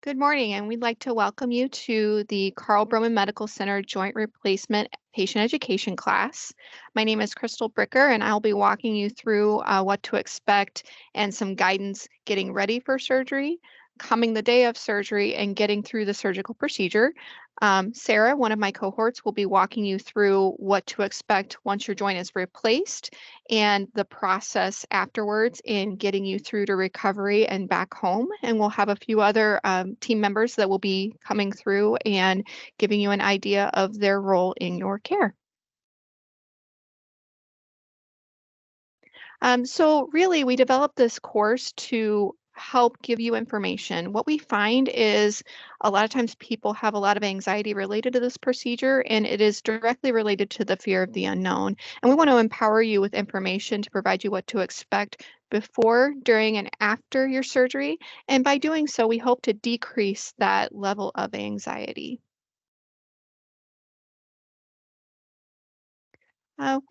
Good morning, and we'd like to welcome you to the Carl Broman Medical Center Joint Replacement Patient Education class. My name is Crystal Bricker, and I'll be walking you through what to expect and some guidance getting ready for surgery, coming the day of surgery, and getting through the surgical procedure. Sarah, one of my cohorts, will be walking you through what to expect once your joint is replaced and the process afterwards in getting you through to recovery and back home. And we'll have a few other team members that will be coming through and giving you an idea of their role in your care. So really, we developed this course to help give you information. What we find is a lot of times people have a lot of anxiety related to this procedure, and it is directly related to the fear of the unknown. And we want to empower you with information to provide you what to expect before, during, and after your surgery. And by doing so, we hope to decrease that level of anxiety.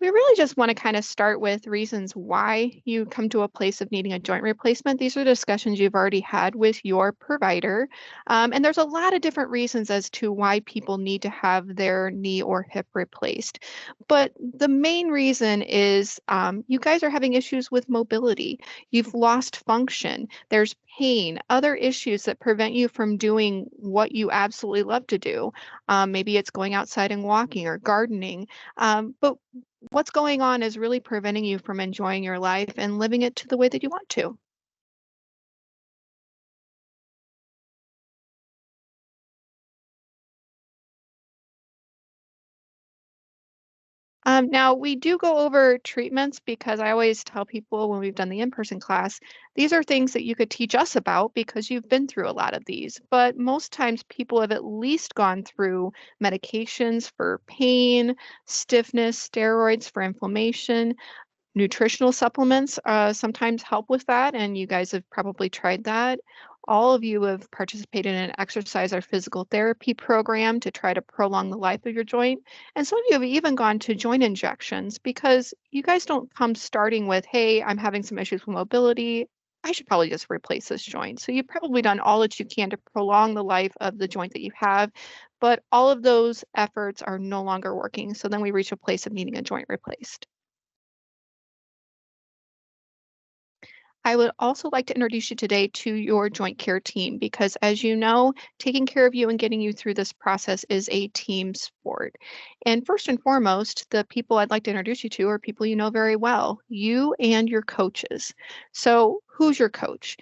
We really just want to kind of start with reasons why you come to a place of needing a joint replacement. These are discussions you've already had with your provider. And there's a lot of different reasons as to why people need to have their knee or hip replaced. But the main reason is you guys are having issues with mobility. You've lost function. There's pain, other issues that prevent you from doing what you absolutely love to do. Maybe it's going outside and walking or gardening. But what's going on is really preventing you from enjoying your life and living it to the way that you want to. Now, we do go over treatments because I always tell people when we've done the in-person class, these are things that you could teach us about because you've been through a lot of these. But most times people have at least gone through medications for pain, stiffness, steroids for inflammation. Nutritional supplements sometimes help with that, and you guys have probably tried that. All of you have participated in an exercise or physical therapy program to try to prolong the life of your joint. And some of you have even gone to joint injections because you guys don't come starting with, hey, I'm having some issues with mobility. I should probably just replace this joint. So you've probably done all that you can to prolong the life of the joint that you have, but all of those efforts are no longer working. So then we reach a place of needing a joint replaced. I would also like to introduce you today to your joint care team because, as you know, taking care of you and getting you through this process is a team sport. And first and foremost, the people I'd like to introduce you to are people you know very well, you and your coaches. So, who's your coach?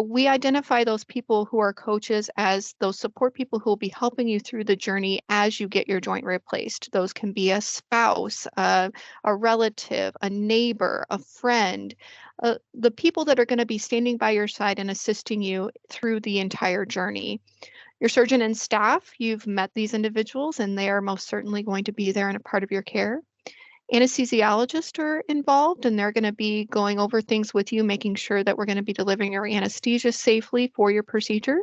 We identify those people who are coaches as those support people who will be helping you through the journey as you get your joint replaced. Those can be a spouse, a relative, a neighbor, a friend, the people that are going to be standing by your side and assisting you through the entire journey. Your surgeon and staff, you've met these individuals and they are most certainly going to be there and a part of your care. Anesthesiologists are involved and they're going to be going over things with you, making sure that we're going to be delivering your anesthesia safely for your procedure.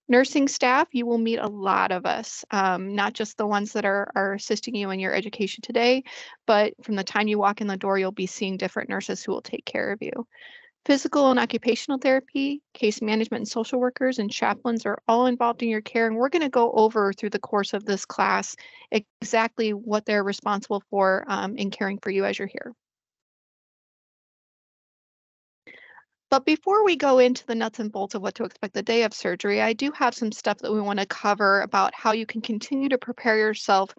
Nursing staff, you will meet a lot of us, not just the ones that are assisting you in your education today, but from the time you walk in the door, you'll be seeing different nurses who will take care of you. Physical and occupational therapy, case management and social workers and chaplains are all involved in your care. And we're going to go over through the course of this class exactly what they're responsible for in caring for you as you're here. But before we go into the nuts and bolts of what to expect the day of surgery, I do have some stuff that we want to cover about how you can continue to prepare yourself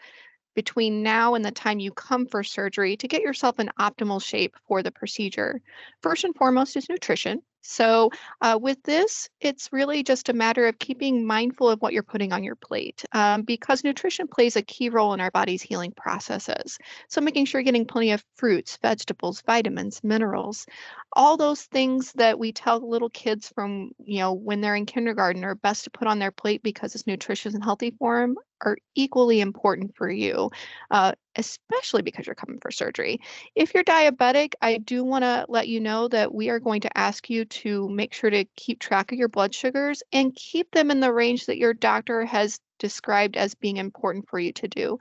between now and the time you come for surgery to get yourself in optimal shape for the procedure. First and foremost is nutrition. So, with this, it's really just a matter of keeping mindful of what you're putting on your plate because nutrition plays a key role in our body's healing processes. So, making sure you're getting plenty of fruits, vegetables, vitamins, minerals, all those things that we tell little kids from, when they're in kindergarten are best to put on their plate because it's nutritious and healthy for them are equally important for you, especially because you're coming for surgery. If you're diabetic, I do want to let you know that we are going to ask you to make sure to keep track of your blood sugars and keep them in the range that your doctor has described as being important for you to do.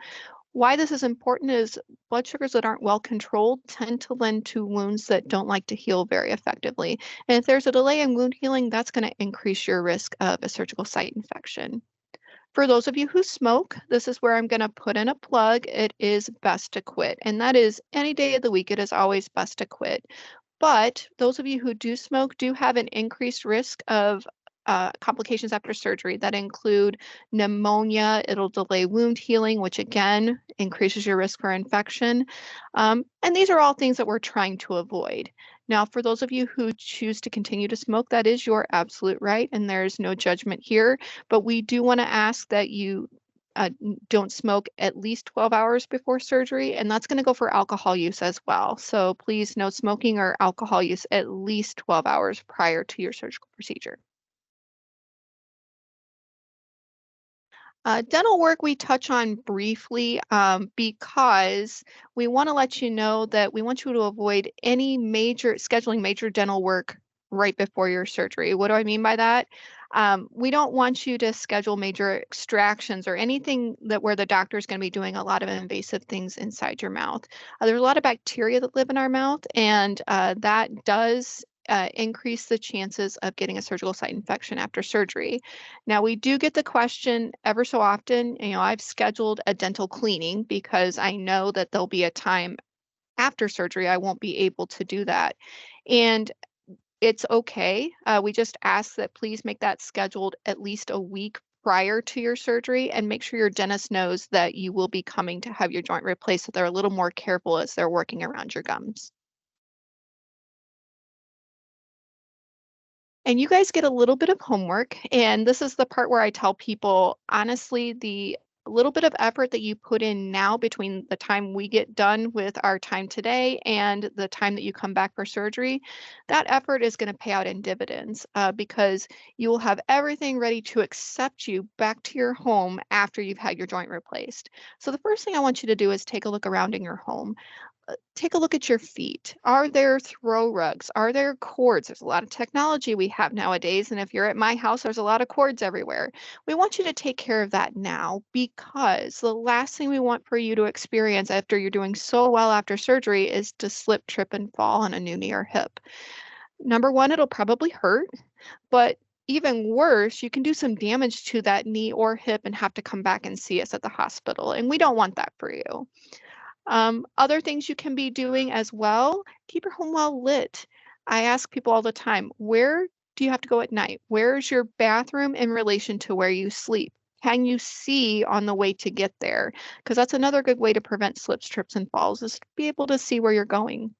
Why this is important is blood sugars that aren't well controlled tend to lend to wounds that don't like to heal very effectively. And if there's a delay in wound healing, that's going to increase your risk of a surgical site infection. For those of you who smoke, this is where I'm going to put in a plug. It is best to quit. And that is any day of the week, it is always best to quit. But those of you who do smoke do have an increased risk of complications after surgery that include pneumonia. It'll delay wound healing, which again increases your risk for infection. And these are all things that we're trying to avoid. Now, for those of you who choose to continue to smoke, that is your absolute right, and there's no judgment here. But we do want to ask that you don't smoke at least 12 hours before surgery, and that's going to go for alcohol use as well. So please, no smoking or alcohol use at least 12 hours prior to your surgical procedure. Dental work we touch on briefly because we want to let you know that we want you to avoid any scheduling major dental work right before your surgery. What do I mean by that? We don't want you to schedule major extractions or anything where the doctor is going to be doing a lot of invasive things inside your mouth. There's a lot of bacteria that live in our mouth, and that does increase the chances of getting a surgical site infection after surgery. Now, we do get the question ever so often, I've scheduled a dental cleaning because I know that there'll be a time after surgery I won't be able to do that. And it's okay. We just ask that please make that scheduled at least a week prior to your surgery and make sure your dentist knows that you will be coming to have your joint replaced so they're a little more careful as they're working around your gums. And you guys get a little bit of homework. And this is the part where I tell people, honestly, the little bit of effort that you put in now between the time we get done with our time today and the time that you come back for surgery, that effort is going to pay out in dividends because you will have everything ready to accept you back to your home after you've had your joint replaced. So the first thing I want you to do is take a look around in your home. Take a look at your feet. Are there throw rugs? Are there cords? There's a lot of technology we have nowadays. And if you're at my house, there's a lot of cords everywhere. We want you to take care of that now because the last thing we want for you to experience after you're doing so well after surgery is to slip, trip, and fall on a new knee or hip. Number one, it'll probably hurt, but even worse, you can do some damage to that knee or hip and have to come back and see us at the hospital. And we don't want that for you. Other things you can be doing as well, keep your home well lit. I ask people all the time, where do you have to go at night? Where is your bathroom in relation to where you sleep? Can you see on the way to get there? Because that's another good way to prevent slips, trips, and falls is to be able to see where you're going.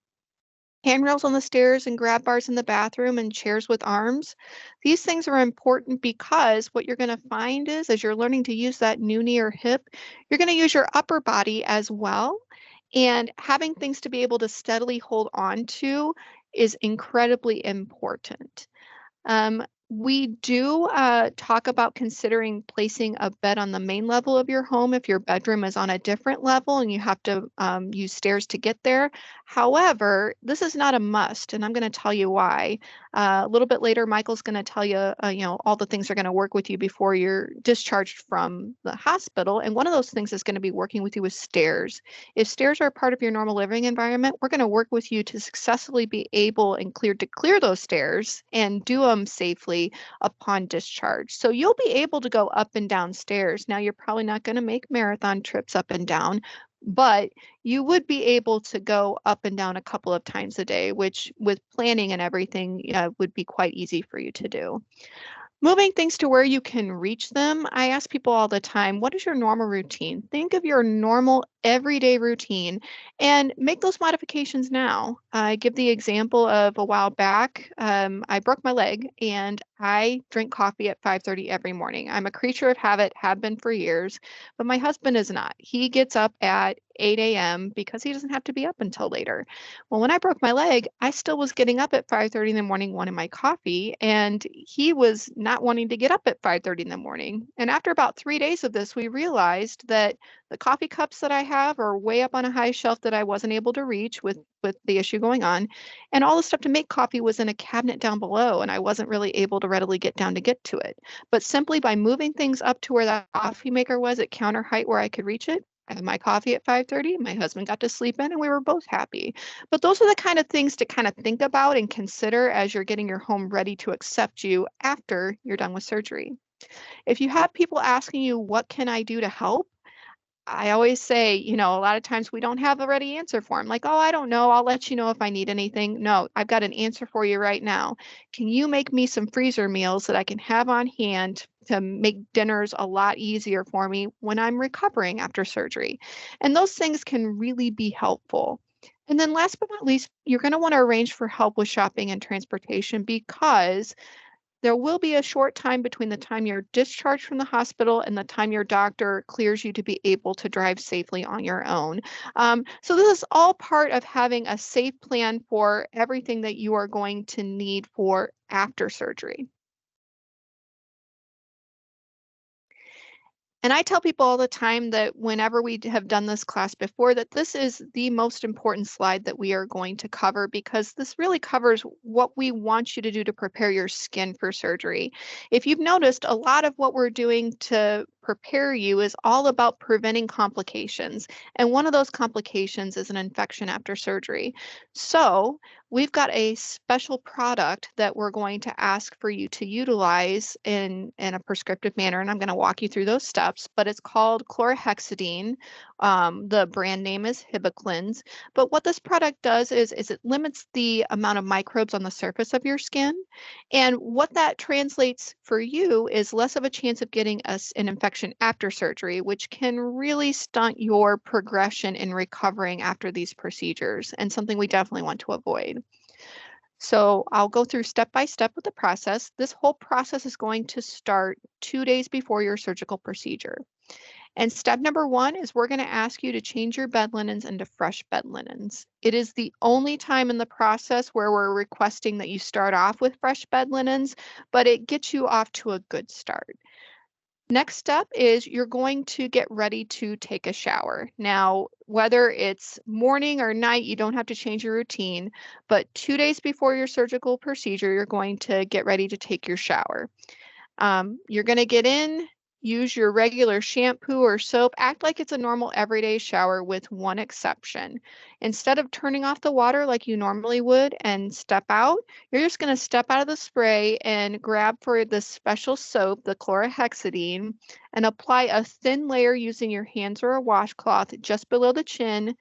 Handrails on the stairs and grab bars in the bathroom and chairs with arms. These things are important because what you're going to find is as you're learning to use that new knee or hip, you're going to use your upper body as well. And having things to be able to steadily hold on to is incredibly important. We do talk about considering placing a bed on the main level of your home if your bedroom is on a different level and you have to use stairs to get there. However, this is not a must, and I'm going to tell you why. A little bit later, Michael's going to tell you, all the things are going to work with you before you're discharged from the hospital. And one of those things is going to be working with you with stairs. If stairs are a part of your normal living environment, we're going to work with you to successfully be able and clear those stairs and do them safely upon discharge. So you'll be able to go up and down stairs. Now, you're probably not going to make marathon trips up and down, but you would be able to go up and down a couple of times a day, which with planning and everything would be quite easy for you to do. Moving things to where you can reach them, I ask people all the time, what is your normal routine? Think of your normal everyday routine and make those modifications now. I give the example of a while back, I broke my leg and I drink coffee at 5:30 every morning. I'm a creature of habit, have been for years, but my husband is not. He gets up at 8 a.m. because he doesn't have to be up until later. Well, when I broke my leg, I still was getting up at 5:30 in the morning wanting my coffee, and he was not wanting to get up at 5:30 in the morning. And after about 3 days of this, we realized that the coffee cups that I have are way up on a high shelf that I wasn't able to reach with the issue going on. And all the stuff to make coffee was in a cabinet down below, and I wasn't really able to readily get down to get to it. But simply by moving things up to where that coffee maker was at counter height where I could reach it, I had my coffee at 5:30. My husband got to sleep in and we were both happy. But those are the kind of things to kind of think about and consider as you're getting your home ready to accept you after you're done with surgery. If you have people asking you, what can I do to help? I always say, a lot of times we don't have a ready answer for them. Like, oh, I don't know. I'll let you know if I need anything. No, I've got an answer for you right now. Can you make me some freezer meals that I can have on hand to make dinners a lot easier for me when I'm recovering after surgery? And those things can really be helpful. And then last but not least, you're going to want to arrange for help with shopping and transportation because there will be a short time between the time you're discharged from the hospital and the time your doctor clears you to be able to drive safely on your own. So this is all part of having a safe plan for everything that you are going to need for after surgery. And I tell people all the time that whenever we have done this class before, that this is the most important slide that we are going to cover because this really covers what we want you to do to prepare your skin for surgery. If you've noticed, a lot of what we're doing to prepare you is all about preventing complications. And one of those complications is an infection after surgery. So we've got a special product that we're going to ask for you to utilize in a prescriptive manner. And I'm going to walk you through those steps, but it's called chlorhexidine. The brand name is Hibiclens. But what this product does is it limits the amount of microbes on the surface of your skin. And what that translates for you is less of a chance of getting an infection after surgery, which can really stunt your progression in recovering after these procedures, and something we definitely want to avoid. So I'll go through step by step with the process. This whole process is going to start 2 days before your surgical procedure. And step number one is we're going to ask you to change your bed linens into fresh bed linens. It is the only time in the process where we're requesting that you start off with fresh bed linens, but it gets you off to a good start. Next step is you're going to get ready to take a shower. Now, whether it's morning or night, you don't have to change your routine, but 2 days before your surgical procedure, you're going to get ready to take your shower. You're going to get in, use your regular shampoo or soap, act like it's a normal everyday shower with one exception. Instead of turning off the water like you normally would and step out, you're just going to step out of the spray and grab for this special soap, the chlorhexidine, and apply a thin layer using your hands or a washcloth just below the chin,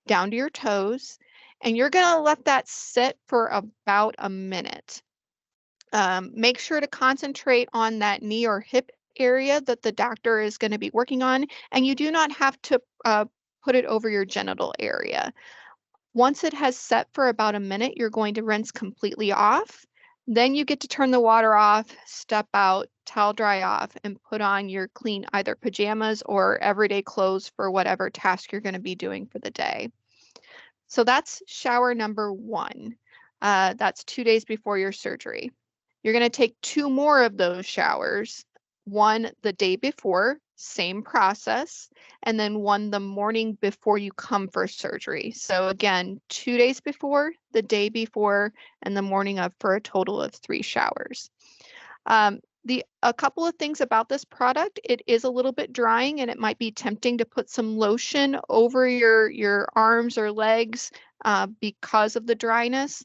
down to your toes. And you're going to let that sit for about a minute. Make sure to concentrate on that knee or hip area that the doctor is going to be working on, and you do not have to put it over your genital area. Once it has set for about a minute, you're going to rinse completely off. Then you get to turn the water off, step out, towel dry off, and put on your clean either pajamas or everyday clothes for whatever task you're going to be doing for the day. So that's shower number one. That's 2 days before your surgery. You're going to take 2 more of those showers, one the day before, same process, and then one the morning before you come for surgery. So again, 2 days before, the day before, and the morning of, for a total of 3 showers. A couple of things about this product, it is a little bit drying and it might be tempting to put some lotion over your arms or legs because of the dryness.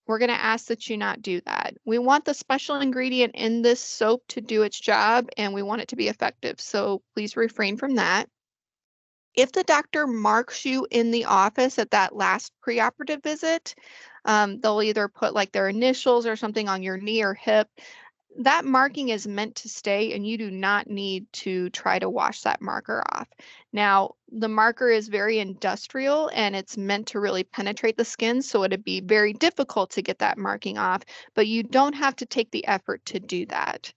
We're going to ask that you not do that. We want the special ingredient in this soap to do its job, and we want it to be effective. So please refrain from that. If the doctor marks you in the office at that last preoperative visit, they'll either put like their initials or something on your knee or hip. That marking is meant to stay, and you do not need to try to wash that marker off. Now, the marker is very industrial and it's meant to really penetrate the skin, so it'd be very difficult to get that marking off, but you don't have to take the effort to do that.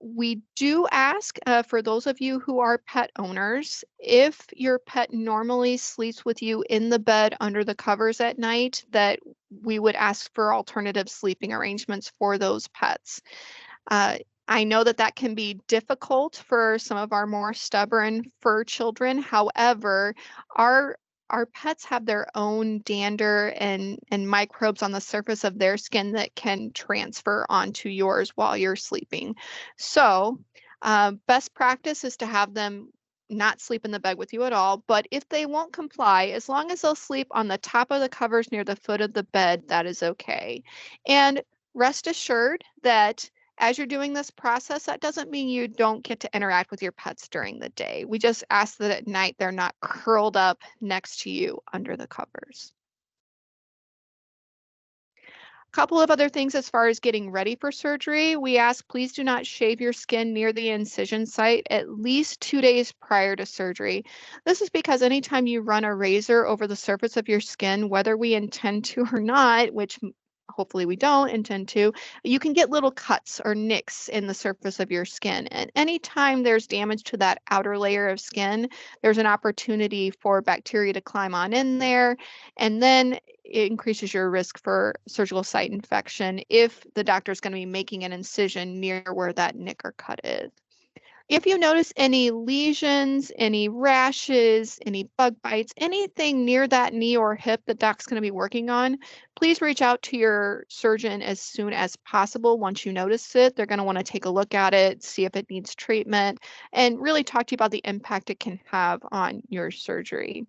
We do ask for those of you who are pet owners, if your pet normally sleeps with you in the bed under the covers at night, that we would ask for alternative sleeping arrangements for those pets. I know that that can be difficult for some of our more stubborn fur children. However, our pets have their own dander and microbes on the surface of their skin that can transfer onto yours while you're sleeping. So best practice is to have them not sleep in the bed with you at all. But if they won't comply, as long as they'll sleep on the top of the covers near the foot of the bed, that is okay. And rest assured that as you're doing this process, that doesn't mean you don't get to interact with your pets during the day. We just ask that at night they're not curled up next to you under the covers. Couple of other things as far as getting ready for surgery. We ask please do not shave your skin near the incision site at least 2 days prior to surgery. This is because anytime you run a razor over the surface of your skin, whether we intend to or not, which hopefully we don't intend to, you can get little cuts or nicks in the surface of your skin. And anytime there's damage to that outer layer of skin, there's an opportunity for bacteria to climb on in there. And then it increases your risk for surgical site infection if the doctor is going to be making an incision near where that nick or cut is. If you notice any lesions, any rashes, any bug bites, anything near that knee or hip that doc's going to be working on, please reach out to your surgeon as soon as possible once you notice it. They're going to want to take a look at it, see if it needs treatment, and really talk to you about the impact it can have on your surgery.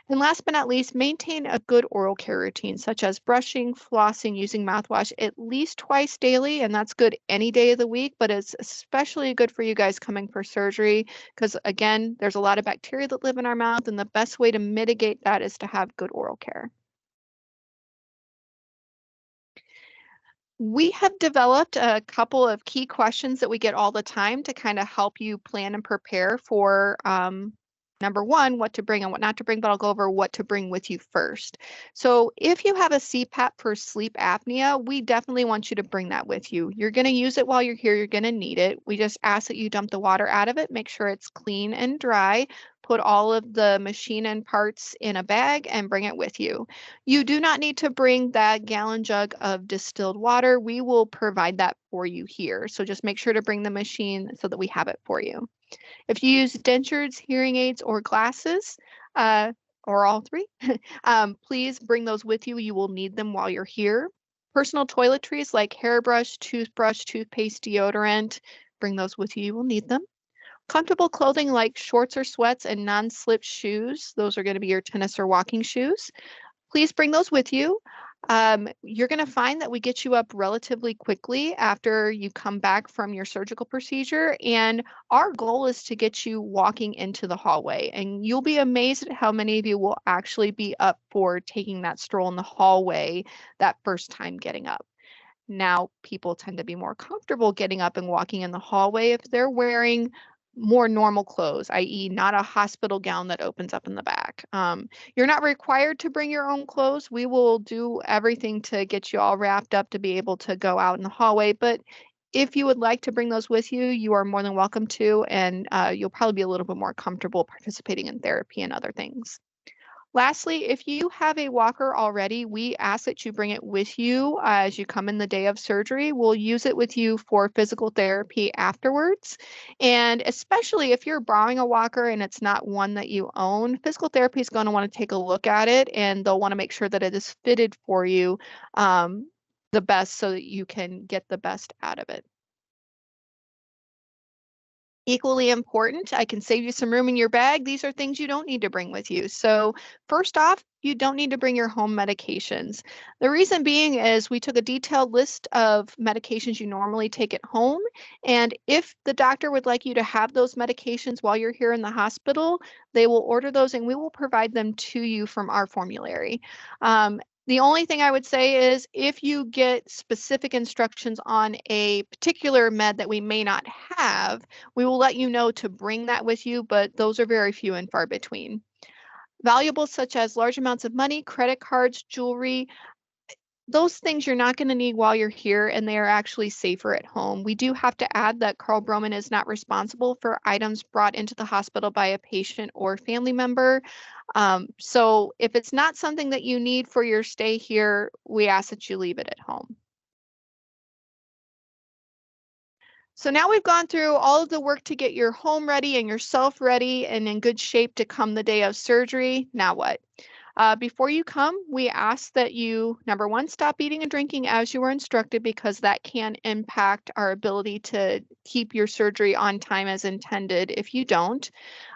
And last but not least, maintain a good oral care routine, such as brushing, flossing, using mouthwash at least twice daily. And that's good any day of the week, but it's especially good for you guys coming for surgery because, again, there's a lot of bacteria that live in our mouth. And the best way to mitigate that is to have good oral care. We have developed a couple of key questions that we get all the time to kind of help you plan and prepare for number one, what to bring and what not to bring, but I'll go over what to bring with you first. So if you have a CPAP for sleep apnea, we definitely want you to bring that with you. You're going to use it while you're here. You're going to need it. We just ask that you dump the water out of it, make sure it's clean and dry, put all of the machine and parts in a bag and bring it with you. You do not need to bring that gallon jug of distilled water. We will provide that for you here. So just make sure to bring the machine so that we have it for you. If you use dentures, hearing aids, or glasses, or all three, please bring those with you. You will need them while you're here. Personal toiletries like hairbrush, toothbrush, toothpaste, deodorant, bring those with you. You will need them. Comfortable clothing like shorts or sweats and non-slip shoes. Those are going to be your tennis or walking shoes. Please bring those with you. You're going to find that we get you up relatively quickly after you come back from your surgical procedure. And our goal is to get you walking into the hallway. And you'll be amazed at how many of you will actually be up for taking that stroll in the hallway that first time getting up. Now, people tend to be more comfortable getting up and walking in the hallway if they're wearing more normal clothes, i.e. not a hospital gown that opens up in the back. You're not required to bring your own clothes. We will do everything to get you all wrapped up to be able to go out in the hallway. But if you would like to bring those with you, you are more than welcome to, and you'll probably be a little bit more comfortable participating in therapy and other things. Lastly, if you have a walker already, we ask that you bring it with you as you come in the day of surgery. We'll use it with you for physical therapy afterwards. And especially if you're borrowing a walker and it's not one that you own, physical therapy is going to want to take a look at it and they'll want to make sure that it is fitted for you the best so that you can get the best out of it. Equally important, I can save you some room in your bag. These are things you don't need to bring with you. So first off, you don't need to bring your home medications. The reason being is we took a detailed list of medications you normally take at home. And if the doctor would like you to have those medications while you're here in the hospital, they will order those and we will provide them to you from our formulary. The only thing I would say is if you get specific instructions on a particular med that we may not have, we will let you know to bring that with you, but those are very few and far between. Valuables such as large amounts of money, credit cards, jewelry, those things you're not going to need while you're here, and they are actually safer at home. We do have to add that Carl Broman is not responsible for items brought into the hospital by a patient or family member. So if it's not something that you need for your stay here, we ask that you leave it at home. So now we've gone through all of the work to get your home ready and yourself ready and in good shape to come the day of surgery. Now what? Before you come, we ask that you, number one, stop eating and drinking as you were instructed because that can impact our ability to keep your surgery on time as intended if you don't.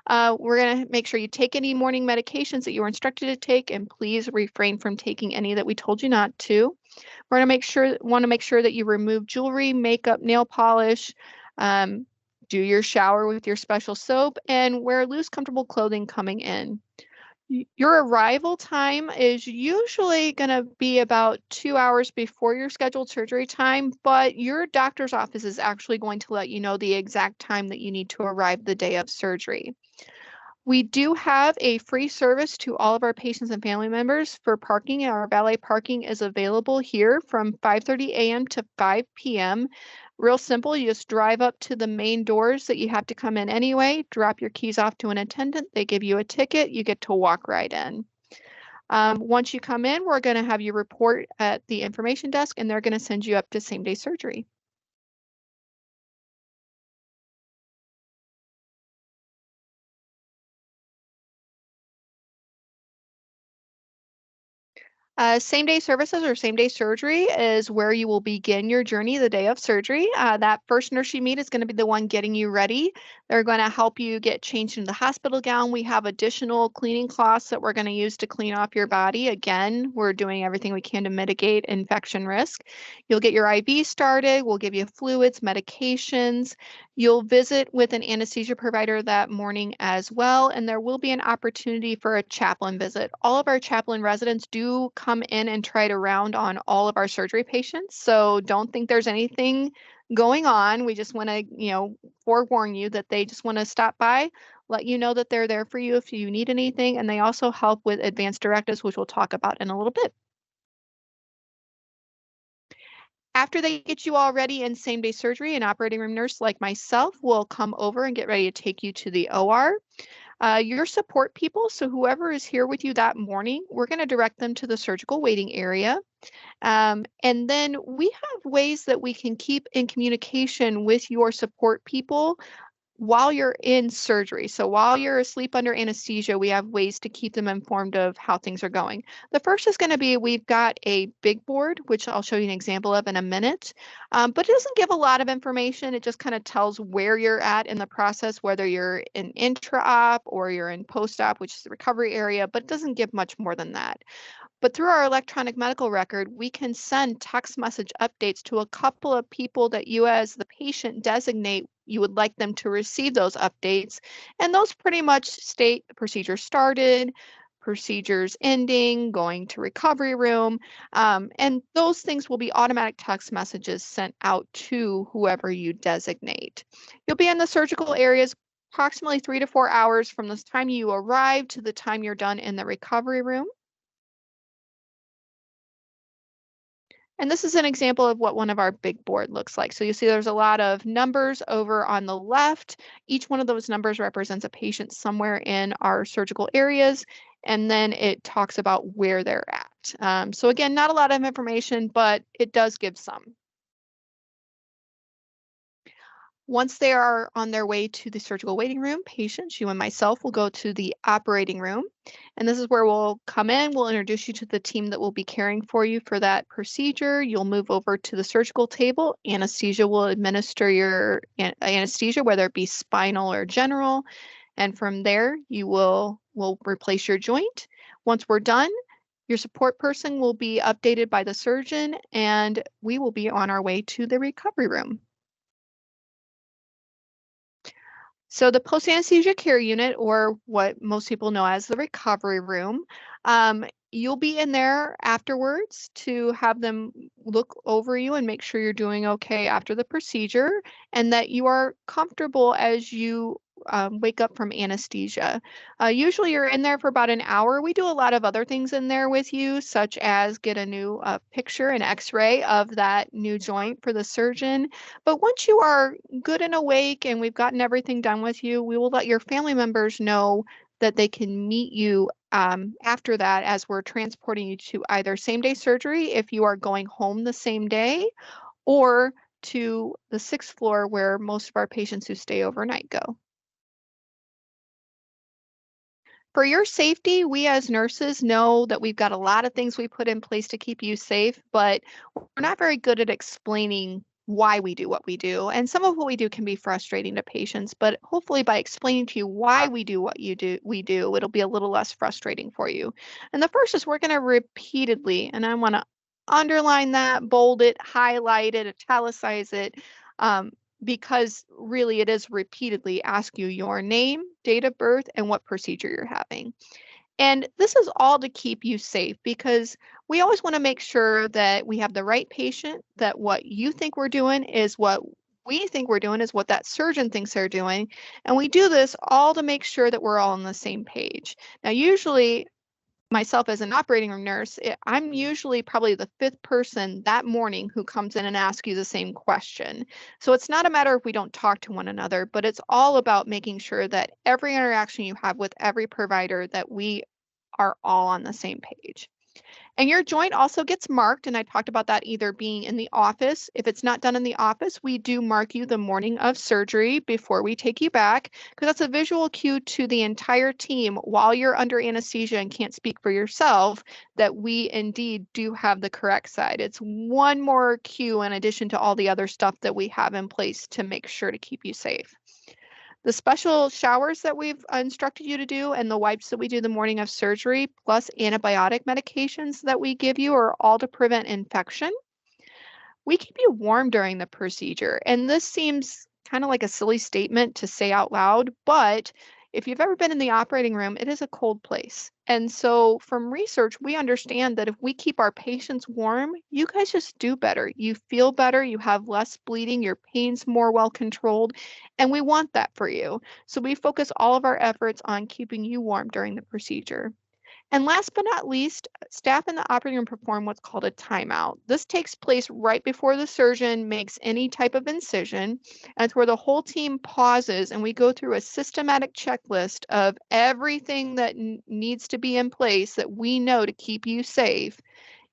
We're going to make sure you take any morning medications that you were instructed to take, and please refrain from taking any that we told you not to. We're going to want to make sure that you remove jewelry, makeup, nail polish, um, do your shower with your special soap, and wear loose, comfortable clothing coming in. Your arrival time is usually going to be about 2 hours before your scheduled surgery time, but your doctor's office is actually going to let you know the exact time that you need to arrive the day of surgery. We do have a free service to all of our patients and family members for parking. Our valet parking is available here from 5:30 a.m. to 5 p.m. Real simple, you just drive up to the main doors that you have to come in anyway, drop your keys off to an attendant, they give you a ticket, you get to walk right in. Once you come in, we're going to have you report at the information desk and they're going to send you up to same-day surgery. Same-day services or same-day surgery is where you will begin your journey the day of surgery. That first nurse you meet is going to be the one getting you ready. They're going to help you get changed into the hospital gown. We have additional cleaning cloths that we're going to use to clean off your body. Again, we're doing everything we can to mitigate infection risk. You'll get your IV started. We'll give you fluids, medications. You'll visit with an anesthesia provider that morning as well, and there will be an opportunity for a chaplain visit. All of our chaplain residents do come in and try to round on all of our surgery patients, so don't think there's anything going on. We just want to, forewarn you that they just want to stop by, let you know that they're there for you if you need anything, and they also help with advanced directives, which we'll talk about in a little bit. After they get you all ready in same-day surgery, an operating room nurse like myself will come over and get ready to take you to the OR. Your support people, so whoever is here with you that morning, we're going to direct them to the surgical waiting area. And then we have ways that we can keep in communication with your support people while you're in surgery. So while you're asleep under anesthesia, we have ways to keep them informed of how things are going. The first is going to be we've got a big board, which I'll show you an example of in a minute, but it doesn't give a lot of information. It just kind of tells where you're at in the process, whether you're in intra-op or you're in post-op, which is the recovery area, but it doesn't give much more than that. But through our electronic medical record, we can send text message updates to a couple of people that you as the patient designate you would like them to receive those updates. And those pretty much state the procedure started, procedures ending, going to recovery room. And those things will be automatic text messages sent out to whoever you designate. You'll be in the surgical areas approximately 3 to 4 hours from the time you arrive to the time you're done in the recovery room. And this is an example of what one of our big board looks like. So you see there's a lot of numbers over on the left. Each one of those numbers represents a patient somewhere in our surgical areas, and then it talks about where they're at. So again, not a lot of information, but it does give some. Once they are on their way to the surgical waiting room, patients, you and myself, will go to the operating room. And this is where we'll come in, we'll introduce you to the team that will be caring for you for that procedure. You'll move over to the surgical table. Anesthesia will administer your anesthesia, whether it be spinal or general. And from there, we'll replace your joint. Once we're done, your support person will be updated by the surgeon, and we will be on our way to the recovery room. So the post-anesthesia care unit, or what most people know as the recovery room, you'll be in there afterwards to have them look over you and make sure you're doing okay after the procedure and that you are comfortable as you wake up from anesthesia. Usually you're in there for about an hour. We do a lot of other things in there with you, such as get a new picture, an x-ray of that new joint for the surgeon. But once you are good and awake and we've gotten everything done with you, we will let your family members know that they can meet you after that as we're transporting you to either same-day surgery if you are going home the same day, or to the 6th floor where most of our patients who stay overnight go. For your safety, we as nurses know that we've got a lot of things we put in place to keep you safe, but we're not very good at explaining why we do what we do. And some of what we do can be frustrating to patients, but hopefully by explaining to you why we do what we do, it'll be a little less frustrating for you. And the first is we're going to repeatedly, and I want to underline that, bold it, highlight it, italicize it, because really it is repeatedly ask you your name, date of birth, and what procedure you're having. And this is all to keep you safe because we always want to make sure that we have the right patient, that what you think we're doing is what we think we're doing is what that surgeon thinks they're doing. And we do this all to make sure that we're all on the same page. Now, usually myself as an operating room nurse, I'm usually probably the fifth person that morning who comes in and asks you the same question. So it's not a matter of we don't talk to one another, but it's all about making sure that every interaction you have with every provider, that we are all on the same page. And your joint also gets marked, and I talked about that either being in the office. If it's not done in the office, we do mark you the morning of surgery before we take you back, because that's a visual cue to the entire team while you're under anesthesia and can't speak for yourself that we indeed do have the correct side. It's one more cue in addition to all the other stuff that we have in place to make sure to keep you safe. The special showers that we've instructed you to do and the wipes that we do the morning of surgery, plus antibiotic medications that we give you, are all to prevent infection. We keep you warm during the procedure. And this seems kind of like a silly statement to say out loud, but if you've ever been in the operating room, it is a cold place. And so from research, we understand that if we keep our patients warm, you guys just do better. You feel better, you have less bleeding, your pain's more well controlled, and we want that for you. So we focus all of our efforts on keeping you warm during the procedure. And last but not least, staff in the operating room perform what's called a timeout. This takes place right before the surgeon makes any type of incision. And it's where the whole team pauses and we go through a systematic checklist of everything that needs to be in place that we know to keep you safe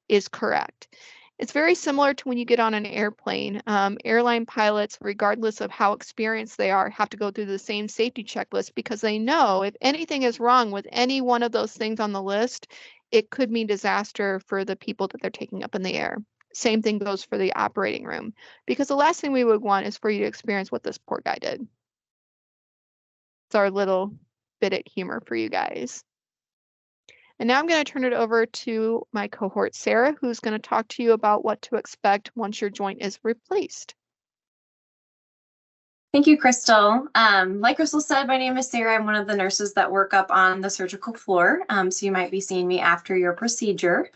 is correct. It's very similar to when you get on an airplane. Airline pilots, regardless of how experienced they are, have to go through the same safety checklist because they know if anything is wrong with any one of those things on the list, it could mean disaster for the people that they're taking up in the air. Same thing goes for the operating room, because the last thing we would want is for you to experience what this poor guy did. It's our little bit of humor for you guys. And now I'm going to turn it over to my cohort, Sarah, who's going to talk to you about what to expect once your joint is replaced. Thank you, Crystal. Like Crystal said, my name is Sarah. I'm one of the nurses that work up on the surgical floor. So you might be seeing me after your procedure.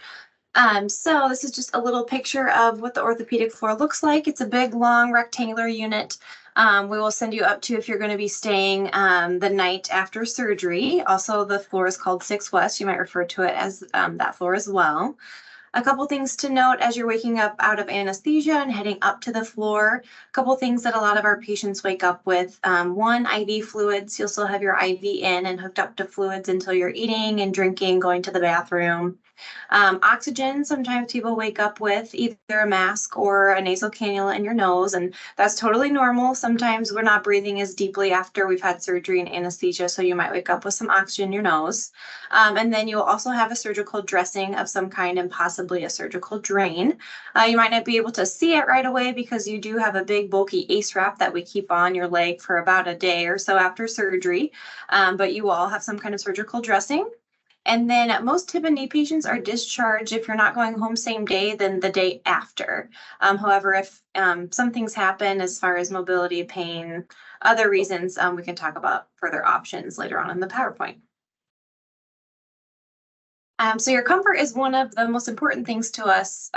So this is just a little picture of what the orthopedic floor looks like. It's a big, long, rectangular unit. We will send you up to if you're going to be staying the night after surgery. Also, the floor is called 6 West. You might refer to it as that floor as well. A couple things to note as you're waking up out of anesthesia and heading up to the floor. A couple things that a lot of our patients wake up with. One, IV fluids. You'll still have your IV in and hooked up to fluids until you're eating and drinking, going to the bathroom. Oxygen, sometimes people wake up with either a mask or a nasal cannula in your nose, and that's totally normal. Sometimes we're not breathing as deeply after we've had surgery and anesthesia, so you might wake up with some oxygen in your nose. And then you'll also have a surgical dressing of some kind and possibly a surgical drain. You might not be able to see it right away because you do have a big bulky ACE wrap that we keep on your leg for about a day or so after surgery, but you all have some kind of surgical dressing. And then most hip and knee patients are discharged if you're not going home same day, then the day after. However, if some things happen as far as mobility, pain, other reasons, we can talk about further options later on in the PowerPoint. So your comfort is one of the most important things to us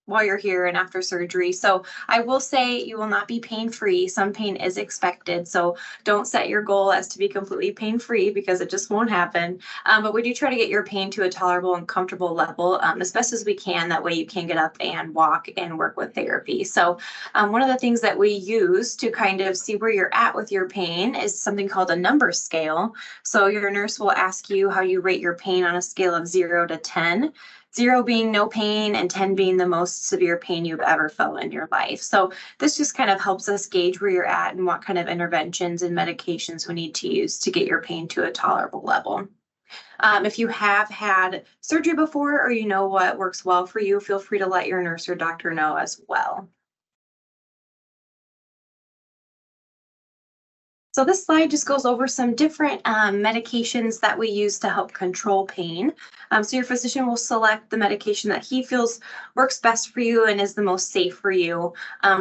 while you're here and after surgery. So I will say you will not be pain-free. Some pain is expected. So don't set your goal as to be completely pain-free because it just won't happen. But we do try to get your pain to a tolerable and comfortable level as best as we can. That way you can get up and walk and work with therapy. So one of the things that we use to kind of see where you're at with your pain is something called a number scale. So your nurse will ask you how you rate your pain on a scale of 0 to 10. 0 being no pain and 10 being the most severe pain you've ever felt in your life. So this just kind of helps us gauge where you're at and what kind of interventions and medications we need to use to get your pain to a tolerable level. If you have had surgery before or you know what works well for you, feel free to let your nurse or doctor know as well. So this slide just goes over some different medications that we use to help control pain. So your physician will select the medication that he feels works best for you and is the most safe for you.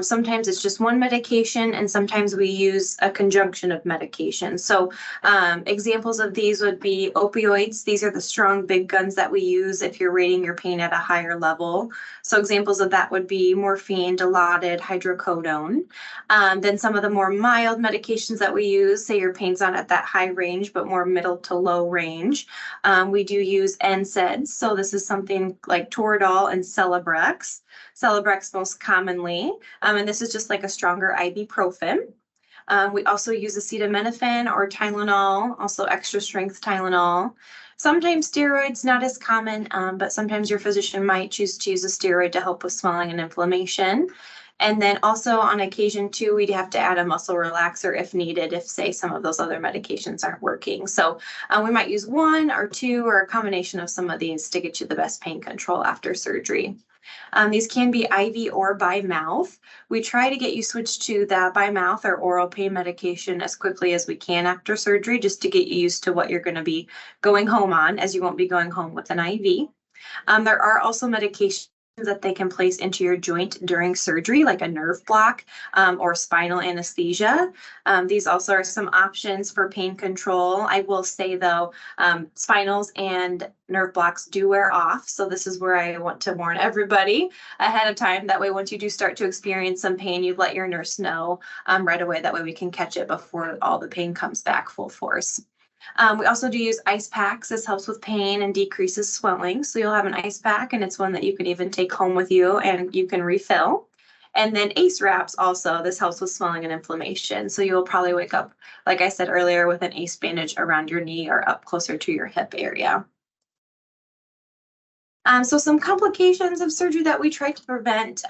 Sometimes it's just one medication, and sometimes we use a conjunction of medications. So examples of these would be opioids. These are the strong big guns that we use if you're rating your pain at a higher level. So examples of that would be morphine, Dilaudid, hydrocodone. Then some of the more mild medications that we use, say your pain's not at that high range, but more middle to low range. We do use NSAIDs. So this is something like Toradol and Celebrex. Celebrex most commonly, and this is just like a stronger ibuprofen. We also use acetaminophen or Tylenol, also extra strength Tylenol. Sometimes steroids, not as common, but sometimes your physician might choose to use a steroid to help with swelling and inflammation. And then also on occasion too, we'd have to add a muscle relaxer if needed, if say some of those other medications aren't working. So we might use one or two or a combination of some of these to get you the best pain control after surgery. These can be IV or by mouth. We try to get you switched to that by mouth or oral pain medication as quickly as we can after surgery, just to get you used to what you're going to be going home on, as you won't be going home with an IV. There are also medications that they can place into your joint during surgery, like a nerve block or spinal anesthesia. These also are some options for pain control. I will say though, spinals and nerve blocks do wear off. So this is where I want to warn everybody ahead of time. That way, once you do start to experience some pain, you let your nurse know right away. That way we can catch it before all the pain comes back full force. We also do use ice packs. This helps with pain and decreases swelling. So you'll have an ice pack, and it's one that you can even take home with you and you can refill. And then ACE wraps also. This helps with swelling and inflammation. So you'll probably wake up, like I said earlier, with an ACE bandage around your knee or up closer to your hip area. So some complications of surgery that we try to prevent.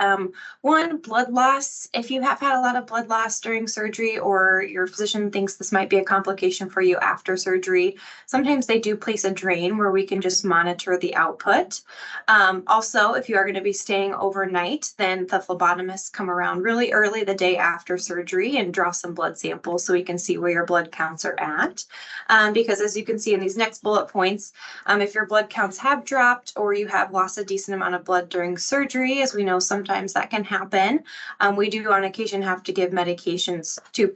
One, blood loss. If you have had a lot of blood loss during surgery, or your physician thinks this might be a complication for you after surgery, sometimes they do place a drain where we can just monitor the output. Also, if you are going to be staying overnight, then the phlebotomists come around really early the day after surgery and draw some blood samples so we can see where your blood counts are at. Because as you can see in these next bullet points, if your blood counts have dropped or you have lost a decent amount of blood during surgery, as we know sometimes that can happen, we do on occasion have to give medications to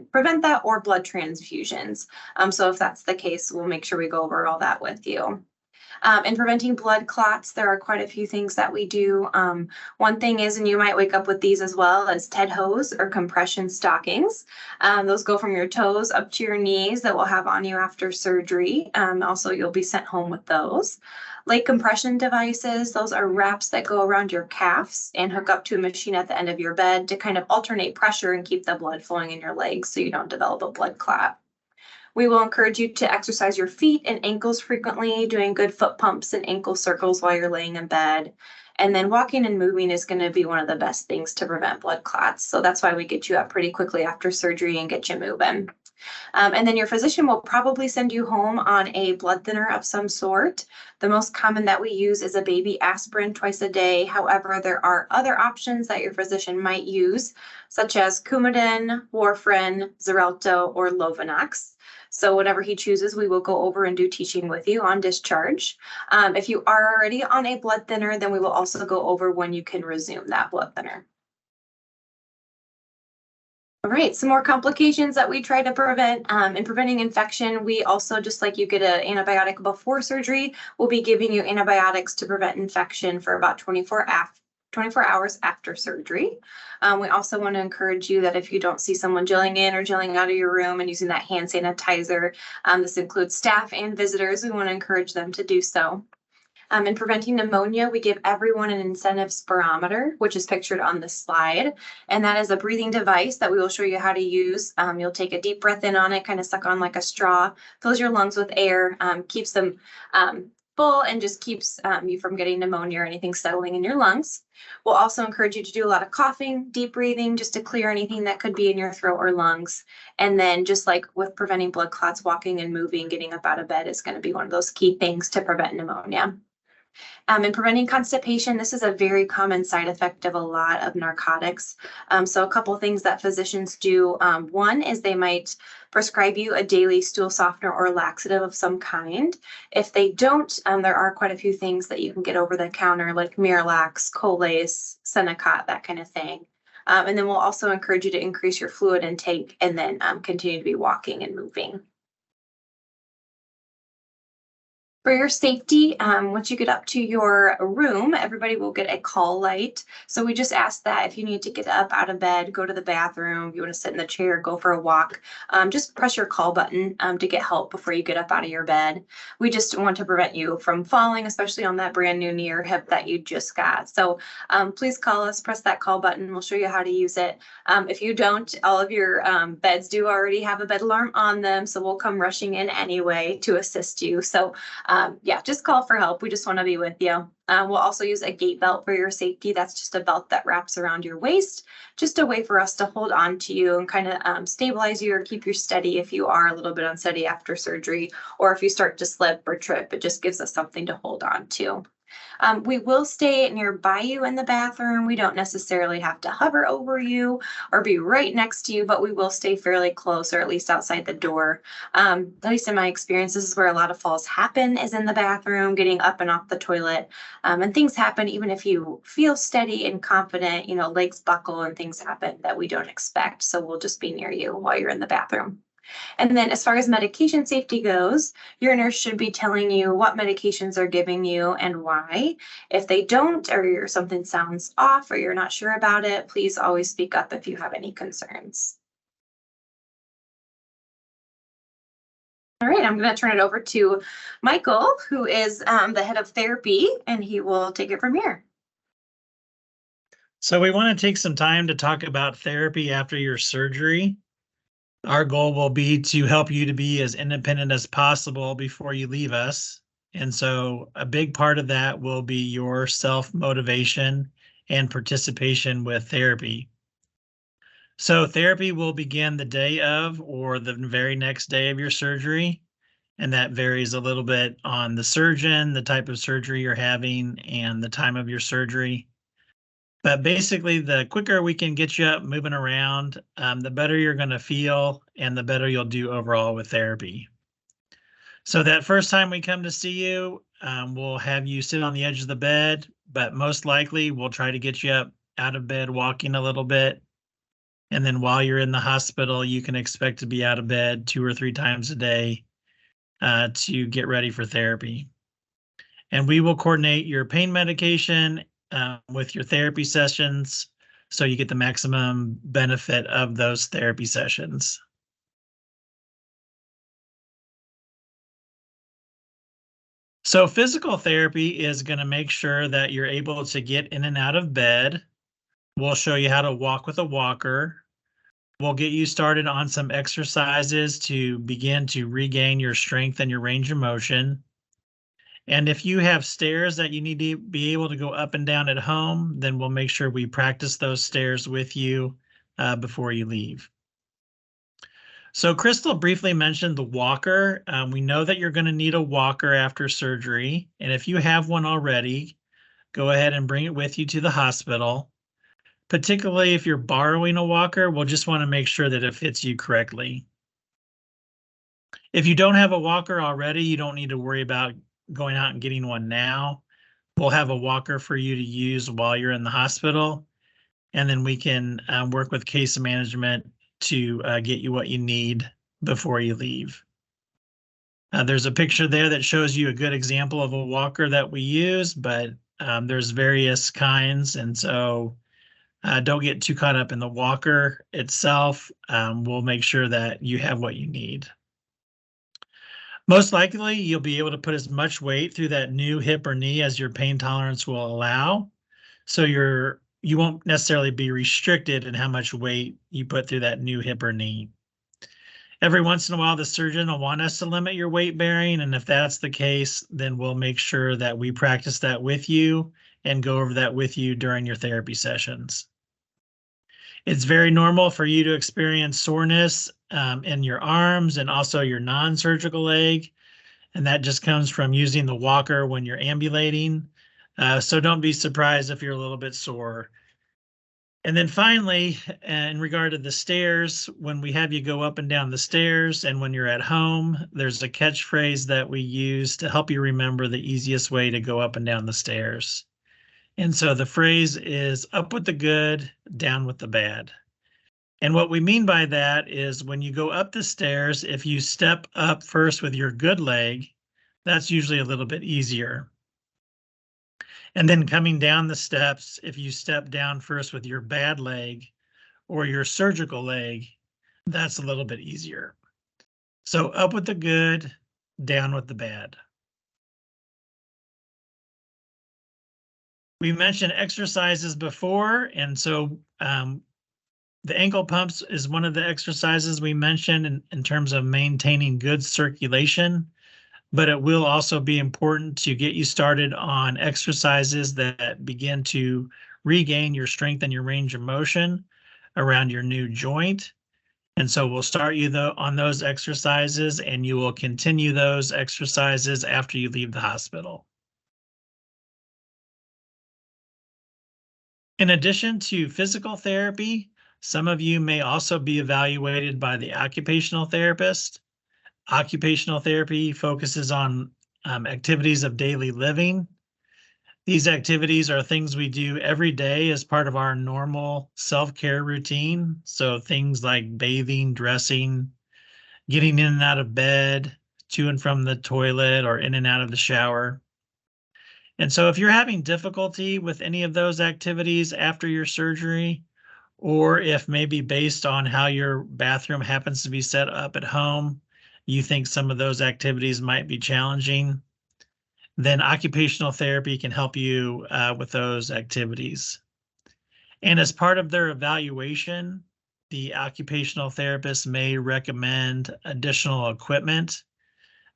prevent that, or blood transfusions. So if that's the case, we'll make sure we go over all that with you. In preventing blood clots, there are quite a few things that we do. One thing is, and you might wake up with these as well, as TED hose or compression stockings. Those go from your toes up to your knees that we'll have on you after surgery. Also, you'll be sent home with those. Leg compression devices, those are wraps that go around your calves and hook up to a machine at the end of your bed to kind of alternate pressure and keep the blood flowing in your legs so you don't develop a blood clot. We will encourage you to exercise your feet and ankles frequently, doing good foot pumps and ankle circles while you're laying in bed. And then walking and moving is going to be one of the best things to prevent blood clots. So that's why we get you up pretty quickly after surgery and get you moving. And then your physician will probably send you home on a blood thinner of some sort. The most common that we use is a baby aspirin twice a day. However, there are other options that your physician might use, such as Coumadin, Warfarin, Xarelto, or Lovenox. So whatever he chooses, we will go over and do teaching with you on discharge. If you are already on a blood thinner, then we will also go over when you can resume that blood thinner. All right, some more complications that we try to prevent. In preventing infection, we also, just like you get an antibiotic before surgery, we'll be giving you antibiotics to prevent infection for about 24 hours after surgery. We also want to encourage you that if you don't see someone gelling in or gelling out of your room and using that hand sanitizer, this includes staff and visitors, we want to encourage them to do so. In preventing pneumonia, we give everyone an incentive spirometer, which is pictured on this slide. And that is a breathing device that we will show you how to use. You'll take a deep breath in on it, kind of suck on like a straw, fills your lungs with air, keeps them full and just keeps you from getting pneumonia or anything settling in your lungs. We'll also encourage you to do a lot of coughing, deep breathing, just to clear anything that could be in your throat or lungs. And then just like with preventing blood clots, walking and moving, getting up out of bed is going to be one of those key things to prevent pneumonia. And preventing constipation, this is a very common side effect of a lot of narcotics. So a couple things that physicians do. One is they might prescribe you a daily stool softener or laxative of some kind. If they don't, there are quite a few things that you can get over the counter, like Miralax, Colace, Senokot, that kind of thing. And then we'll also encourage you to increase your fluid intake and then continue to be walking and moving. For your safety, once you get up to your room, everybody will get a call light. So we just ask that if you need to get up out of bed, go to the bathroom, if you want to sit in the chair, go for a walk, just press your call button to get help before you get up out of your bed. We just want to prevent you from falling, especially on that brand new knee or hip that you just got. So please call us, press that call button. We'll show you how to use it. If you don't, all of your beds do already have a bed alarm on them. So we'll come rushing in anyway to assist you. So yeah, just call for help. We just want to be with you. We'll also use a gait belt for your safety. That's just a belt that wraps around your waist, just a way for us to hold on to you and kind of stabilize you or keep you steady if you are a little bit unsteady after surgery, or if you start to slip or trip, it just gives us something to hold on to. We will stay nearby you in the bathroom. We don't necessarily have to hover over you or be right next to you, but we will stay fairly close, or at least outside the door. At least in my experience, this is where a lot of falls happen, is in the bathroom, getting up and off the toilet. And things happen even if you feel steady and confident, you know, legs buckle and things happen that we don't expect. So we'll just be near you while you're in the bathroom. And then as far as medication safety goes, your nurse should be telling you what medications they're giving you and why. If they don't, or something sounds off or you're not sure about it, please always speak up if you have any concerns. All right, I'm going to turn it over to Michael, who is the head of therapy, and he will take it from here. So we want to take some time to talk about therapy after your surgery. Our goal will be to help you to be as independent as possible before you leave us. And so a big part of that will be your self-motivation and participation with therapy. So therapy will begin the day of or the very next day of your surgery. And that varies a little bit on the surgeon, the type of surgery you're having, and the time of your surgery. But basically, the quicker we can get you up moving around, the better you're going to feel and the better you'll do overall with therapy. So that first time we come to see you, we'll have you sit on the edge of the bed, but most likely we'll try to get you up out of bed, walking a little bit. And then while you're in the hospital, you can expect to be out of bed 2 or 3 times a day to get ready for therapy. And we will coordinate your pain medication with your therapy sessions, so you get the maximum benefit of those therapy sessions. So physical therapy is going to make sure that you're able to get in and out of bed. We'll show you how to walk with a walker. We'll get you started on some exercises to begin to regain your strength and your range of motion. And if you have stairs that you need to be able to go up and down at home, then we'll make sure we practice those stairs with you before you leave. So Crystal briefly mentioned the walker. We know that you're going to need a walker after surgery. And if you have one already, go ahead and bring it with you to the hospital. Particularly if you're borrowing a walker, we'll just want to make sure that it fits you correctly. If you don't have a walker already, you don't need to worry about going out and getting one now. We'll have a walker for you to use while you're in the hospital, and then we can work with case management to get you what you need before you leave. There's a picture there that shows you a good example of a walker that we use, but there's various kinds, and so don't get too caught up in the walker itself. We'll make sure that you have what you need. Most likely, you'll be able to put as much weight through that new hip or knee as your pain tolerance will allow. So you won't necessarily be restricted in how much weight you put through that new hip or knee. Every once in a while, the surgeon will want us to limit your weight bearing. And if that's the case, then we'll make sure that we practice that with you and go over that with you during your therapy sessions. It's very normal for you to experience soreness in your arms and also your non-surgical leg. And that just comes from using the walker when you're ambulating. So don't be surprised if you're a little bit sore. And then finally, in regard to the stairs, when we have you go up and down the stairs and when you're at home, there's a catchphrase that we use to help you remember the easiest way to go up and down the stairs. And so the phrase is up with the good, down with the bad. And what we mean by that is when you go up the stairs, if you step up first with your good leg, that's usually a little bit easier. And then coming down the steps, if you step down first with your bad leg or your surgical leg, that's a little bit easier. So up with the good, down with the bad. We mentioned exercises before, and so the ankle pumps is one of the exercises we mentioned in terms of maintaining good circulation, but it will also be important to get you started on exercises that begin to regain your strength and your range of motion around your new joint. And so we'll start you on those exercises, and you will continue those exercises after you leave the hospital. In addition to physical therapy, some of you may also be evaluated by the occupational therapist. Occupational therapy focuses on activities of daily living. These activities are things we do every day as part of our normal self-care routine. So things like bathing, dressing, getting in and out of bed, to and from the toilet, or in and out of the shower. And so if you're having difficulty with any of those activities after your surgery, or if maybe based on how your bathroom happens to be set up at home, you think some of those activities might be challenging, then occupational therapy can help you with those activities. And as part of their evaluation, the occupational therapist may recommend additional equipment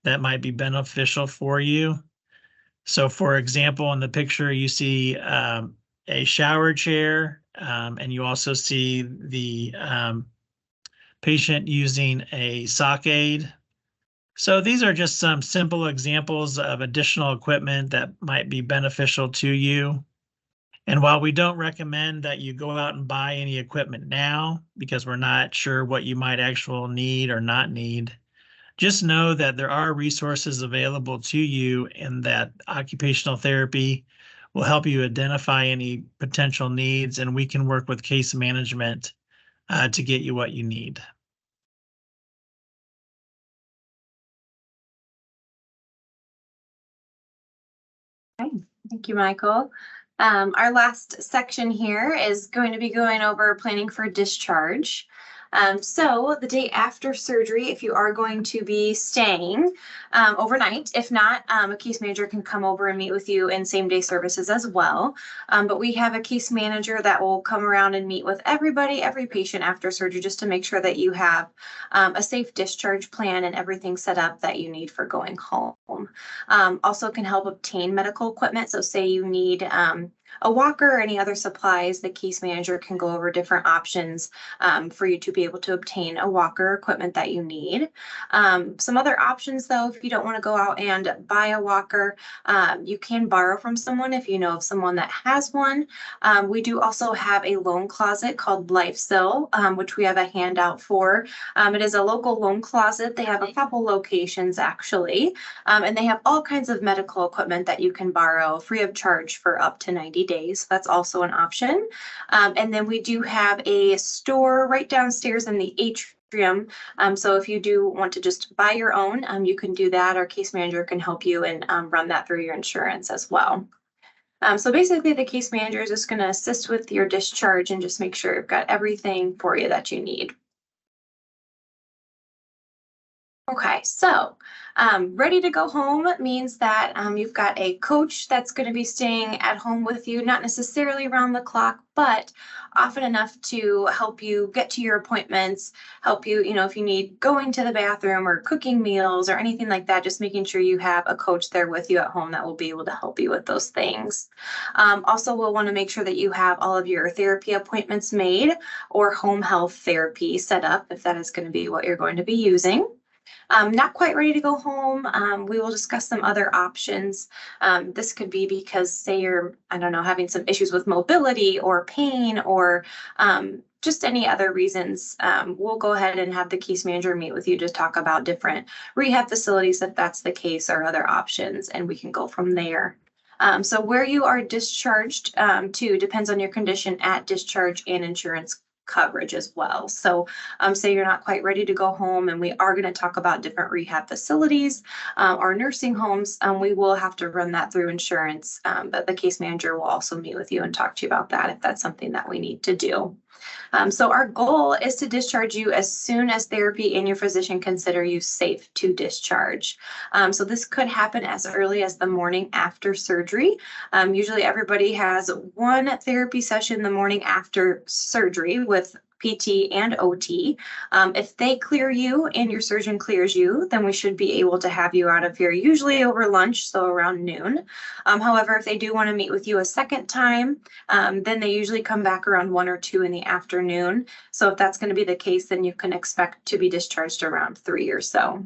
that might be beneficial for you. So for example, in the picture, you see a shower chair, and you also see the patient using a sock aid. So these are just some simple examples of additional equipment that might be beneficial to you. And while we don't recommend that you go out and buy any equipment now, because we're not sure what you might actually need or not need, just know that there are resources available to you and that occupational therapy will help you identify any potential needs, and we can work with case management to get you what you need. Okay, thank you, Michael. Our last section here is going to be going over planning for discharge. So the day after surgery, if you are going to be staying overnight, if not, a case manager can come over and meet with you in same-day services as well. But we have a case manager that will come around and meet with everybody, every patient after surgery, just to make sure that you have a safe discharge plan and everything set up that you need for going home. Also can help obtain medical equipment. So say you need a walker or any other supplies, the case manager can go over different options for you to be able to obtain a walker equipment that you need. Some other options though, if you don't want to go out and buy a walker, you can borrow from someone if you know of someone that has one. We do also have a loan closet called LifeSill, which we have a handout for. It is a local loan closet. They have a couple locations actually, and they have all kinds of medical equipment that you can borrow free of charge for up to 90 days. That's also an option. And then we do have a store right downstairs in the atrium. So if you do want to just buy your own, you can do that. Our case manager can help you and run that through your insurance as well. So basically the case manager is just going to assist with your discharge and just make sure you've got everything for you that you need. Okay, so ready to go home means that you've got a coach that's going to be staying at home with you, not necessarily around the clock, but often enough to help you get to your appointments, help you, if you need going to the bathroom or cooking meals or anything like that, just making sure you have a coach there with you at home that will be able to help you with those things. Also, we'll want to make sure that you have all of your therapy appointments made or home health therapy set up if that is going to be what you're going to be using. Not quite ready to go home. We will discuss some other options. This could be because, say, you're, I don't know, having some issues with mobility or pain or just any other reasons. We'll go ahead and have the case manager meet with you to talk about different rehab facilities if that's the case or other options, and we can go from there. So where you are discharged to depends on your condition at discharge and insurance coverage as well. So say you're not quite ready to go home, and we are going to talk about different rehab facilities or nursing homes. We will have to run that through insurance, but the case manager will also meet with you and talk to you about that if that's something that we need to do. So our goal is to discharge you as soon as therapy and your physician consider you safe to discharge. So this could happen as early as the morning after surgery. Usually everybody has one therapy session the morning after surgery with PT and OT. If they clear you and your surgeon clears you, then we should be able to have you out of here usually over lunch, so around noon. However, if they do want to meet with you a second time, then they usually come back around 1 or 2 in the afternoon. So if that's going to be the case, then you can expect to be discharged around 3 or so.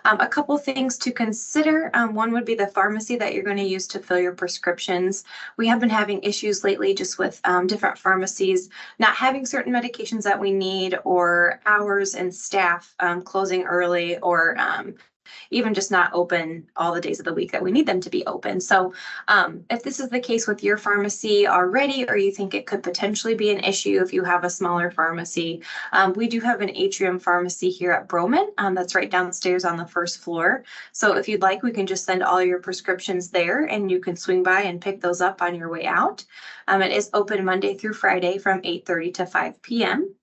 A couple things to consider. One would be the pharmacy that you're going to use to fill your prescriptions. We have been having issues lately just with different pharmacies not having certain medications that we need, or hours and staff closing early, or even just not open all the days of the week that we need them to be open. So if this is the case with your pharmacy already, or you think it could potentially be an issue if you have a smaller pharmacy, we do have an Atrium Pharmacy here at Broman that's right downstairs on the first floor. So if you'd like, we can just send all your prescriptions there and you can swing by and pick those up on your way out. It is open Monday through Friday from 8:30 to 5 p.m.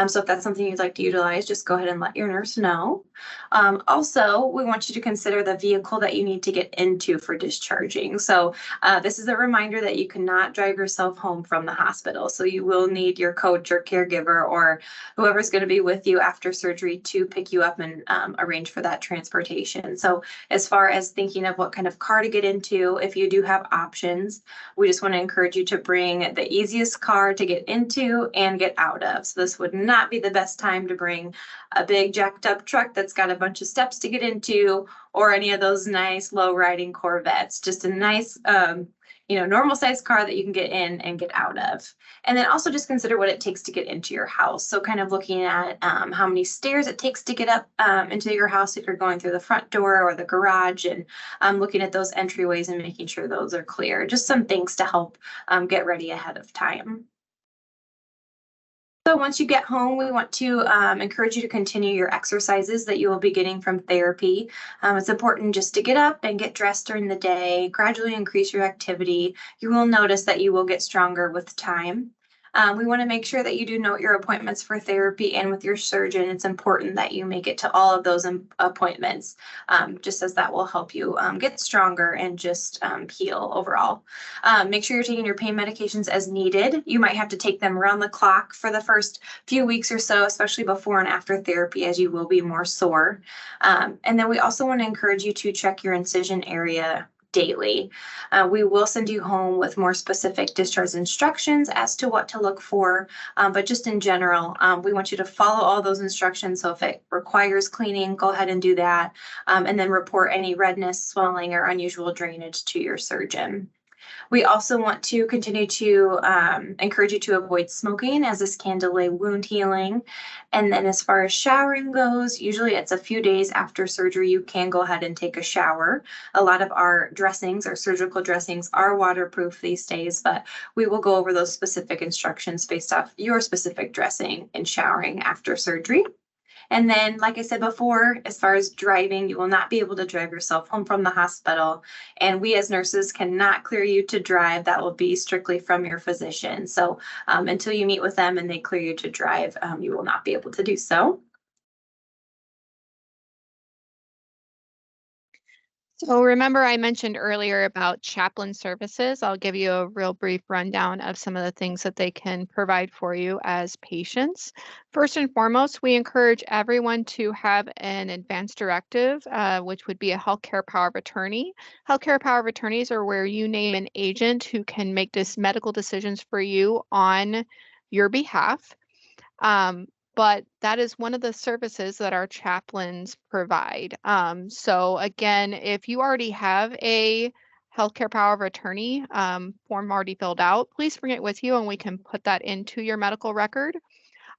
So if that's something you'd like to utilize, just go ahead and let your nurse know. Also, we want you to consider the vehicle that you need to get into for discharging. So this is a reminder that you cannot drive yourself home from the hospital. So you will need your coach or caregiver or whoever's going to be with you after surgery to pick you up and arrange for that transportation. So as far as thinking of what kind of car to get into, if you do have options, we just want to encourage you to bring the easiest car to get into and get out of. So this would not be the best time to bring a big jacked up truck that's got a bunch of steps to get into, or any of those nice low riding Corvettes. Just a nice normal sized car that you can get in and get out of. And then also just consider what it takes to get into your house. So kind of looking at how many stairs it takes to get up into your house if you're going through the front door or the garage, and looking at those entryways and making sure those are clear. Just some things to help get ready ahead of time. So once you get home, we want to encourage you to continue your exercises that you will be getting from therapy. It's important just to get up and get dressed during the day, gradually increase your activity. You will notice that you will get stronger with time. We want to make sure that you do note your appointments for therapy and with your surgeon. It's important that you make it to all of those appointments, just as that will help you get stronger and just heal overall. Make sure you're taking your pain medications as needed. You might have to take them around the clock for the first few weeks or so, especially before and after therapy, as you will be more sore. And then we also want to encourage you to check your incision area daily. We will send you home with more specific discharge instructions as to what to look for, but just in general, we want you to follow all those instructions. So if it requires cleaning, go ahead and do that, and then report any redness, swelling, or unusual drainage to your surgeon. We also want to continue to encourage you to avoid smoking, as this can delay wound healing. And then as far as showering goes, usually it's a few days after surgery, you can go ahead and take a shower. A lot of our dressings, our surgical dressings, are waterproof these days, but we will go over those specific instructions based off your specific dressing and showering after surgery. And then, like I said before, as far as driving, you will not be able to drive yourself home from the hospital. And we as nurses cannot clear you to drive. That will be strictly from your physician. So until you meet with them and they clear you to drive, you will not be able to do so. So remember I mentioned earlier about chaplain services. I'll give you a real brief rundown of some of the things that they can provide for you as patients. First and foremost, we encourage everyone to have an advance directive, which would be a healthcare power of attorney. Healthcare power of attorneys are where you name an agent who can make this medical decisions for you on your behalf. But that is one of the services that our chaplains provide. So again, if you already have a healthcare power of attorney form already filled out, please bring it with you and we can put that into your medical record.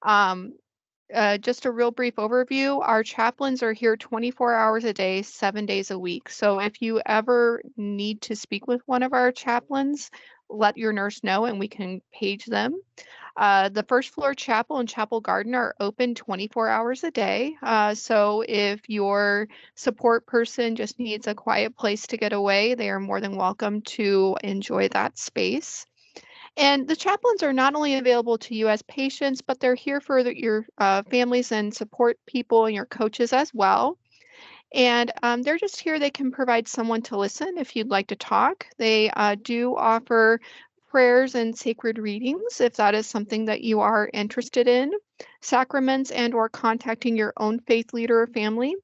Just a real brief overview, our chaplains are here 24 hours a day, 7 days a week. So if you ever need to speak with one of our chaplains, let your nurse know and we can page them. The first floor chapel and chapel garden are open 24 hours a day. So if your support person just needs a quiet place to get away, they are more than welcome to enjoy that space. And the chaplains are not only available to you as patients, but they're here for your families and support people and your coaches as well. And they're just here. They can provide someone to listen if you'd like to talk. They do offer prayers and sacred readings if that is something that you are interested in, sacraments and or contacting your own faith leader or family.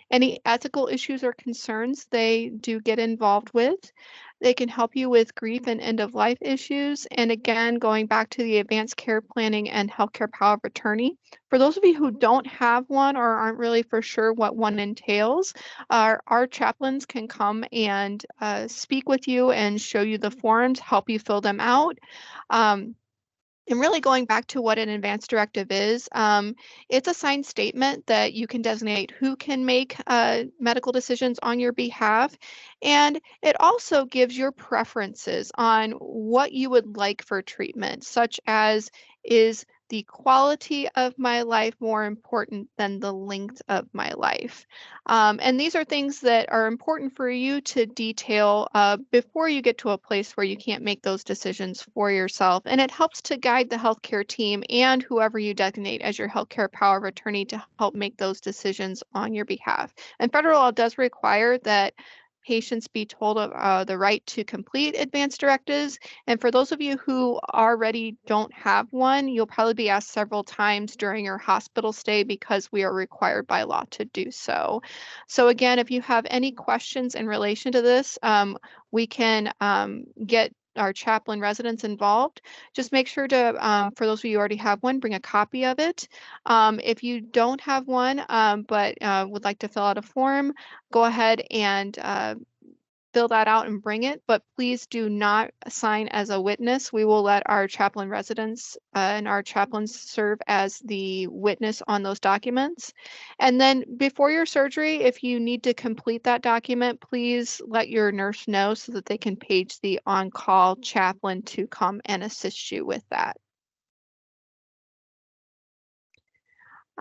Any ethical issues or concerns they do get involved with. They can help you with grief and end of life issues. And again, going back to the advanced care planning and healthcare power of attorney, for those of you who don't have one or aren't really for sure what one entails, our chaplains can come and speak with you and show you the forms, help you fill them out. And really going back to what an advance directive is, it's a signed statement that you can designate who can make medical decisions on your behalf. And it also gives your preferences on what you would like for treatment, such as is the quality of my life more important than the length of my life? And these are things that are important for you to detail before you get to a place where you can't make those decisions for yourself. And it helps to guide the healthcare team and whoever you designate as your healthcare power of attorney to help make those decisions on your behalf. And federal law does require that patients be told of the right to complete advance directives. And for those of you who already don't have one, you'll probably be asked several times during your hospital stay because we are required by law to do so. So again, if you have any questions in relation to this, we can get our chaplain residents involved. Just make sure to, for those of you who already have one, bring a copy of it. If you don't have one, but would like to fill out a form, go ahead and fill that out and bring it, but please do not sign as a witness. We will let our chaplain residents and our chaplains serve as the witness on those documents. And then before your surgery, if you need to complete that document, please let your nurse know so that they can page the on-call chaplain to come and assist you with that.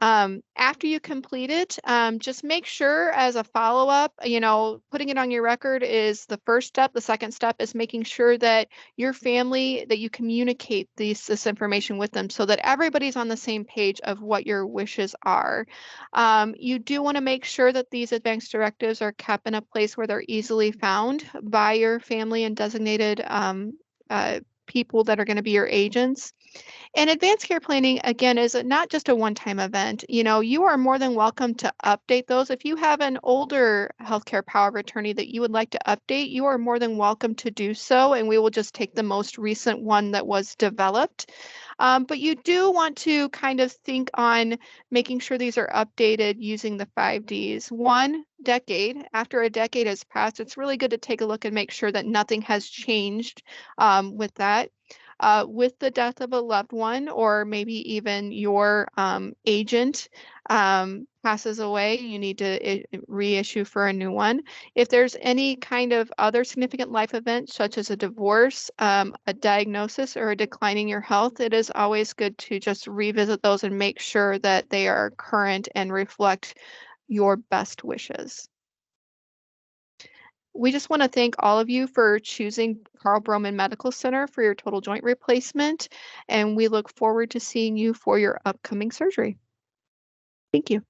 After you complete it, just make sure as a follow-up, putting it on your record is the first step. The second step is making sure that your family, that you communicate this information with them so that everybody's on the same page of what your wishes are. You do want to make sure that these advance directives are kept in a place where they're easily found by your family and designated people that are going to be your agents. And advanced care planning, again, is not just a one-time event. You are more than welcome to update those. If you have an older healthcare power of attorney that you would like to update, you are more than welcome to do so, and we will just take the most recent one that was developed. But you do want to kind of think on making sure these are updated using the 5 Ds. 1 decade, after a decade has passed, it's really good to take a look and make sure that nothing has changed with that. With the death of a loved one, or maybe even your agent passes away, you need to reissue for a new one. If there's any kind of other significant life event, such as a divorce, a diagnosis, or a decline in your health, it is always good to just revisit those and make sure that they are current and reflect your best wishes. We just want to thank all of you for choosing Carl Broman Medical Center for your total joint replacement, and we look forward to seeing you for your upcoming surgery. Thank you.